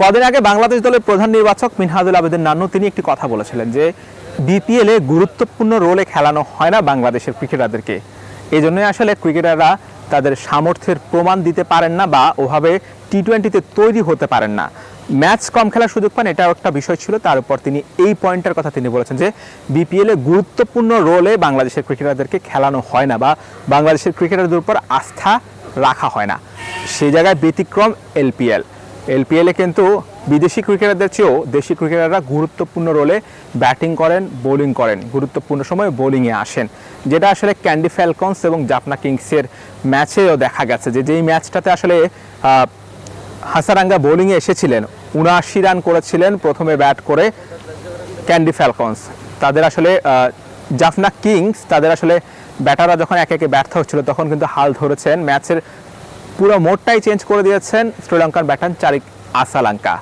কদিন আগে বাংলাদেশ দলের প্রধান নির্বাচক মিনহাজুল আবেদিন নান্নু তিনি একটি কথা বলেছিলেন যে বিপিএলে গুরুত্বপূর্ণ রোলে খেলানো হয় না বাংলাদেশের ক্রিকেটারদেরকে। এই জন্যই আসলে ক্রিকেটাররা তাদের সামর্থ্যের প্রমাণ দিতে পারেন না বা ওভাবে টি-20-তে তৈরি হতে পারেন না, ম্যাচ কম খেলার সুযোগ পান, এটাও একটা বিষয় ছিল। তার উপর তিনি এই পয়েন্টের কথা তিনি বলেছেন যে বিপিএলে গুরুত্বপূর্ণ রোলে বাংলাদেশের ক্রিকেটারদেরকে খেলানো হয় না বা বাংলাদেশের ক্রিকেটারদের উপর আস্থা রাখা হয় না। সেই জায়গায় ব্যতিক্রম এলপিএলে কিন্তু বিদেশি ক্রিকেটারদের চেয়েও দেশি ক্রিকেটাররা গুরুত্বপূর্ণ রোলে ব্যাটিং করেন, বোলিং করেন, গুরুত্বপূর্ণ সময় বোলিংয়ে আসেন, যেটা আসলে ক্যান্ডি ফ্যালকনস এবং জাফনা কিংসের ম্যাচেও দেখা গেছে যে যেই ম্যাচটাতে আসলে হাসারাঙ্গা বোলিংয়ে এসেছিলেন, ৭৯ রান করেছিলেন প্রথমে ব্যাট করে ক্যান্ডি ফ্যালকনস। তাদের আসলে জাফনা কিংস তাদের আসলে ব্যাটাররা যখন একে একে ব্যর্থ হচ্ছিল তখন কিন্তু হাল ধরেছেন, ম্যাচের পুরো মোডটাই চেঞ্জ করে দিয়েছেন শ্রীলঙ্কার ব্যাটার চারিক আসালাঙ্কা।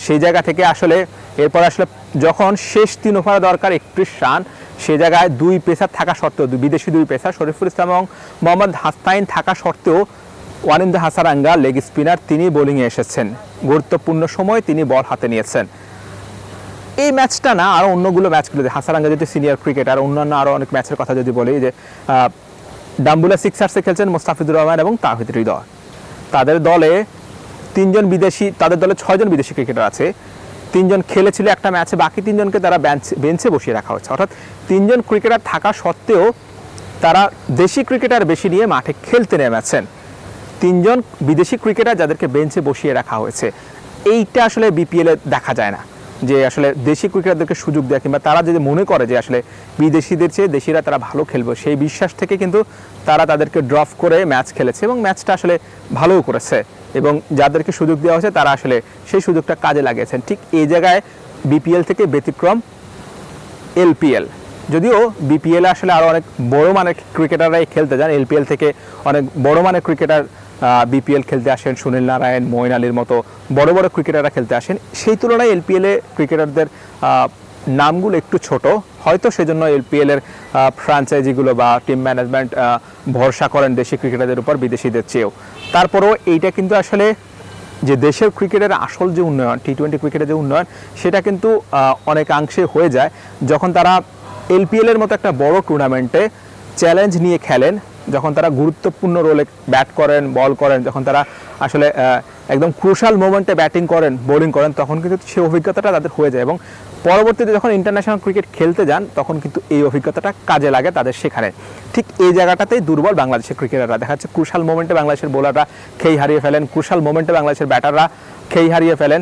সেই জায়গা থেকে আসলে এরপর আসলে যখন শেষ ৩ ওভারে দরকার ৩১ রান, সেই জায়গায় দুই পেসার থাকা সত্ত্বেও, বিদেশি দুই পেসার শরীফুল ইসলাম এবং মোহাম্মদ হাসনাইন থাকা সত্ত্বেও ওয়ানিন্দু হাসারাঙ্গা লেগ স্পিনার তিনি বোলিংয়ে এসেছেন, গুরুত্বপূর্ণ সময় তিনি বল হাতে নিয়েছেন। এই ম্যাচটা না আরও অন্যগুলো ম্যাচগুলো, হাসারাঙ্গা যদি সিনিয়র ক্রিকেটার, অন্যান্য আরও অনেক ম্যাচের কথা যদি বলি, যে ডাম্বুলা সিক্সার্সে খেলছেন মোস্তাফিজুর রহমান এবং তাওহিদ হৃদয়। তাদের দলে ৩ জন বিদেশি, তাদের দলে ৬ জন বিদেশি ক্রিকেটার আছে। ৩ জন খেলেছিল একটা ম্যাচে, বাকি ৩ জনকে তারা বেঞ্চে বসিয়ে রাখা হচ্ছে। অর্থাৎ ৩ জন ক্রিকেটার থাকা সত্ত্বেও তারা দেশি ক্রিকেটার বেশি নিয়ে মাঠে খেলতে নেমেছেন। ৩ জন বিদেশি ক্রিকেটার যাদেরকে বেঞ্চে বসিয়ে রাখা হয়েছে, এইটা আসলে বিপিএলে দেখা যায় না, যে আসলে দেশি ক্রিকেটারদেরকে সুযোগ দেয় কিংবা তারা যদি মনে করে যে আসলে বিদেশিদের চেয়ে দেশিরা তারা ভালো খেলবে, সেই বিশ্বাস থেকে কিন্তু তারা তাদেরকে ড্রপ করে ম্যাচ খেলেছে এবং ম্যাচটা আসলে ভালোও করেছে এবং যাদেরকে সুযোগ দেওয়া হয়েছে তারা আসলে সেই সুযোগটা কাজে লাগিয়েছেন। ঠিক এই জায়গায় বিপিএল থেকে ব্যতিক্রম এলপিএল। যদিও বিপিএলে আসলে আরও অনেক বড় মানের ক্রিকেটাররাই খেলতে যান, এলপিএল থেকে অনেক বড় মানের ক্রিকেটার বিপিএল খেলতে আসেন, সুনীল নারায়ণ, মঈন আলীর মতো বড় বড় ক্রিকেটাররা খেলতে আসেন। সেই তুলনায় এলপিএলে ক্রিকেটারদের নামগুলো একটু ছোট, হয়তো সেজন্য এলপিএলের ফ্র্যাঞ্চাইজিগুলো বা টিম ম্যানেজমেন্ট ভরসা করেন দেশি ক্রিকেটারদের উপর বিদেশিদের চেয়েও। তারপরেও এইটা কিন্তু আসলে যে দেশের ক্রিকেটের আসল যে উন্নয়ন, টি-20 ক্রিকেটের যে উন্নয়ন, সেটা কিন্তু অনেকাংশে হয়ে যায় যখন তারা এলপিএলের মতো একটা বড় টুর্নামেন্টে চ্যালেঞ্জ নিয়ে খেলেন, যখন তারা গুরুত্বপূর্ণ রোলে ব্যাট করেন, বল করেন, যখন তারা আসলে একদম ক্রুশাল মোমেন্টে ব্যাটিং করেন, বোলিং করেন, তখন কিন্তু সেই অভিজ্ঞতাটা তাদের হয়ে যায় এবং পরবর্তীতে যখন ইন্টারন্যাশনাল ক্রিকেট খেলতে যান তখন কিন্তু এই অভিজ্ঞতাটা কাজে লাগে তাদের সেখানে। ঠিক এই জায়গাটাতেই দুর্বল বাংলাদেশের ক্রিকেটাররা। দেখা যাচ্ছে ক্রুশাল মোমেন্টে বাংলাদেশের বোলাররা খেই হারিয়ে ফেলেন, ক্রুশাল মোমেন্টে বাংলাদেশের ব্যাটাররা খেই হারিয়ে ফেলেন,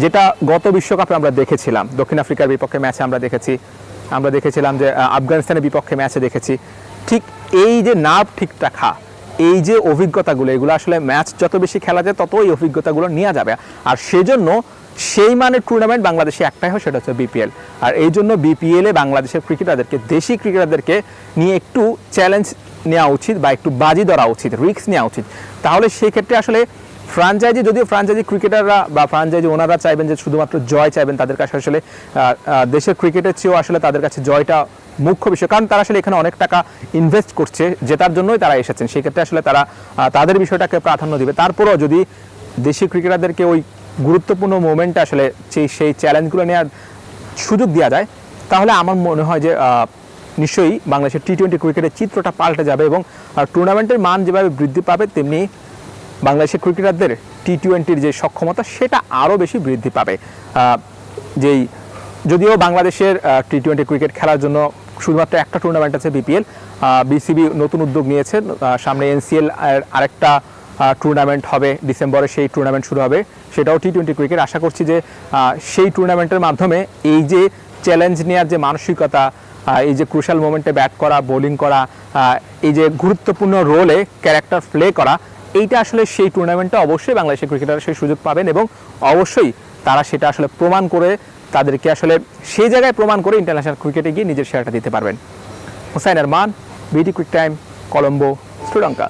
যেটা গত বিশ্বকাপে আমরা দেখেছিলাম। দক্ষিণ আফ্রিকার বিপক্ষে ম্যাচে আমরা দেখেছিলাম যে আফগানিস্তানের বিপক্ষে ম্যাচে দেখেছি। ঠিক এই যে নার্ভ ঠিক রাখা, এই যে অভিজ্ঞতাগুলো, এগুলো আসলে ম্যাচ যত বেশি খেলা যায় তত এই অভিজ্ঞতাগুলো নেওয়া যাবে। আর সেজন্য সেই মানের টুর্নামেন্ট বাংলাদেশে একটাই হয়, সেটা হচ্ছে বিপিএল। আর এই জন্য বিপিএলে বাংলাদেশের ক্রিকেটারদেরকে, দেশি ক্রিকেটারদেরকে নিয়ে একটু চ্যালেঞ্জ নেওয়া উচিত বা একটু বাজি ধরা উচিত, রিস্ক নেওয়া উচিত। তাহলে সেই ক্ষেত্রে আসলে ফ্র্যাঞ্চাইজি, যদিও ফ্র্যাঞ্চাইজি ক্রিকেটাররা বা ফ্র্যাঞ্চাইজি ওনারা চাইবেন যে শুধুমাত্র জয় চাইবেন, তাদের কাছে আসলে দেশের ক্রিকেটের চেয়েও আসলে তাদের কাছে জয়টা মুখ্য বিষয়, কারণ তারা আসলে এখানে অনেক টাকা ইনভেস্ট করছে, জেতার জন্যই তারা এসেছেন। সেই ক্ষেত্রে আসলে তারা তাদের বিষয়টাকে প্রাধান্য দিবে। তারপরেও যদি দেশি ক্রিকেটারদেরকে ওই গুরুত্বপূর্ণ মোমেন্টে আসলে সেই চ্যালেঞ্জগুলো নেওয়ার সুযোগ দেওয়া যায়, তাহলে আমার মনে হয় যে নিশ্চয়ই বাংলাদেশের টি-20 ক্রিকেটের চিত্রটা পাল্টে যাবে এবং টুর্নামেন্টের মান যেভাবে বৃদ্ধি পাবে তেমনি বাংলাদেশের ক্রিকেটারদের টি-20-র যে সক্ষমতা সেটা আরও বেশি বৃদ্ধি পাবে। যদিও বাংলাদেশের টি-20 ক্রিকেট খেলার জন্য শুধুমাত্র একটা টুর্নামেন্ট আছে বিপিএল, বিসিবি নতুন উদ্যোগ নিয়েছে, সামনে এনসিএল আরেকটা টুর্নামেন্ট হবে ডিসেম্বরে, সেই টুর্নামেন্ট শুরু হবে, সেটাও টি-20 ক্রিকেট। আশা করছি যে সেই টুর্নামেন্টের মাধ্যমে এই যে চ্যালেঞ্জ নেওয়ার যে মানসিকতা, এই যে ক্রুশাল মোমেন্টে ব্যাট করা, বোলিং করা, এই যে গুরুত্বপূর্ণ রোলে ক্যারেক্টার প্লে করা, এইটা আসলে সেই টুর্নামেন্টে অবশ্যই বাংলাদেশের ক্রিকেটাররা সেই সুযোগ পাবেন এবং অবশ্যই তারা সেটা আসলে প্রমাণ করে, তাদেরকে আসলে সেই জায়গায় প্রমাণ করে ইন্টারন্যাশনাল ক্রিকেটে গিয়ে নিজের শেয়ারটা দিতে পারবেন। Hussain Arman, BD quick time, Colombo, Sri Lanka.